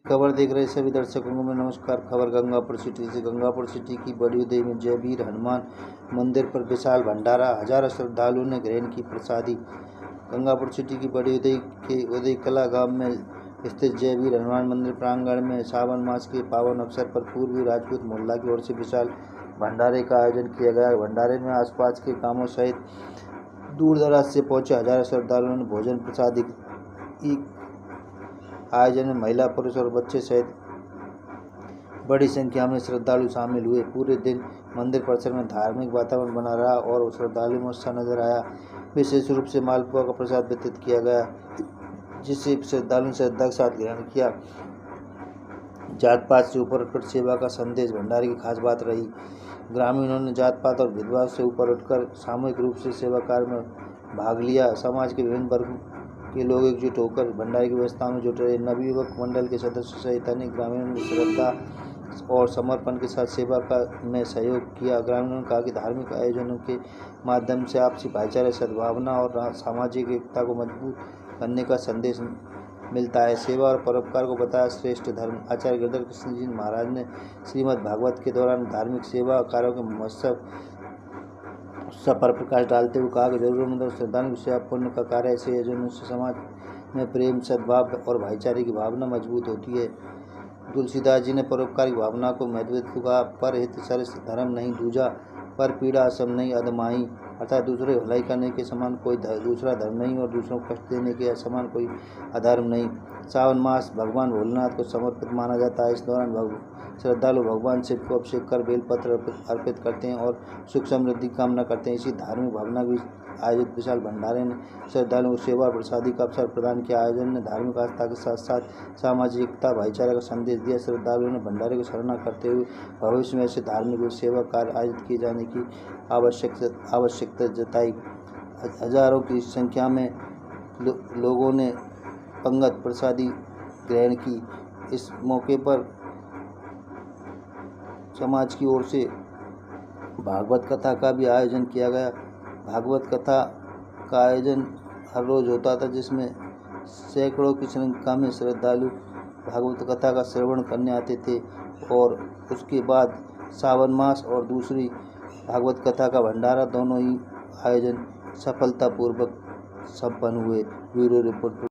खबर देख रहे सभी दर्शकों को मैं नमस्कार। खबर गंगापुर सिटी से। गंगापुर सिटी की बड़ी उदय में जय वीर हनुमान मंदिर पर विशाल भंडारा, हजारों श्रद्धालुओं ने ग्रहण की प्रसादी। गंगापुर सिटी की बड़ी उदय के उदय कला गांव में स्थित जय वीर हनुमान मंदिर प्रांगण में सावन मास के पावन अवसर पर पूर्वी राजपूत मोहल्ला की ओर से विशाल भंडारे का आयोजन किया गया। भंडारे में आसपास के गांवों सहित दूर दराज से पहुंचे हजारों श्रद्धालुओं ने भोजन प्रसादी की। आयोजन में महिला, पुरुष और बच्चे सहित बड़ी संख्या में श्रद्धालु शामिल हुए। पूरे दिन मंदिर परिसर में धार्मिक वातावरण बना रहा और श्रद्धालुओं में उत्साह नजर आया। विशेष रूप से मालपुआ का प्रसाद वितरित किया गया, जिसे श्रद्धालुओं ने श्रद्धा के साथ ग्रहण किया। जात पात से ऊपर उठकर सेवा का संदेश भंडारे की खास बात रही। ग्रामीणों ने जात पात और भेदभाव से ऊपर उठकर सामूहिक रूप से सेवा कार्य में भाग लिया। समाज के विभिन्न वर्ग के लोग एकजुट होकर भंडारे की व्यवस्था में जुटे रहे। नवयुवक मंडल के सदस्यों सहित अनेक ग्रामीणों ने श्रद्धा और समर्पण के साथ सेवा में सहयोग किया। ग्रामीणों ने कहा कि धार्मिक आयोजनों के माध्यम से आपसी भाईचारे, सद्भावना और सामाजिक एकता को मजबूत करने का संदेश मिलता है। सेवा और परोपकार को बताया श्रेष्ठ धर्म। आचार्य गिरधर कृष्ण जी महाराज ने श्रीमद् भागवत के दौरान धार्मिक सेवा कार्यों के महोत्सव पर प्रकाश डालते हुए कहा कि जरूरतमंद और श्रद्धालुओं की सेवा पुण्य का कार्य। ऐसे आयोजनों से समाज में प्रेम, सद्भाव और भाईचारे की भावना मजबूत होती है। तुलसीदास जी ने परोपकार की भावना को महत्व कहा। पर हित सर धर्म नहीं दूजा, पर पीड़ा असम नहीं अधमाही। अर्थात दूसरे भलाई करने के समान कोई दूसरा धर्म नहीं और दूसरों को कष्ट देने के समान कोई अधर्म नहीं। सावन मास भगवान भोलेनाथ को समर्पित माना जाता है। इस दौरान श्रद्धालु भगवान शिव को अभिषेक कर बेलपत्र अर्पित करते हैं और सुख समृद्धि की कामना करते हैं। इसी धार्मिक भावना के आयोजित विशाल भंडारे ने श्रद्धालुओं को सेवा और प्रसादी का अवसर प्रदान किया। आयोजन ने धार्मिक आस्था के साथ साथ सामाजिक एकता, भाईचारे का संदेश दिया। श्रद्धालुओं ने भंडारे को सराहना करते हुए भविष्य में ऐसे धार्मिक सेवा कार्य आयोजित किए जाने की आवश्यकता जताई। हजारों की संख्या में लोगों ने पंगत प्रसादी ग्रहण की। इस मौके पर समाज की ओर से भागवत कथा का भी आयोजन किया गया। भागवत कथा का आयोजन हर रोज होता था, जिसमें सैकड़ों की संख्या में श्रद्धालु भागवत कथा का श्रवण करने आते थे। और उसके बाद सावन मास और दूसरी भागवत कथा का भंडारा, दोनों ही आयोजन सफलतापूर्वक संपन्न हुए। Bureau report.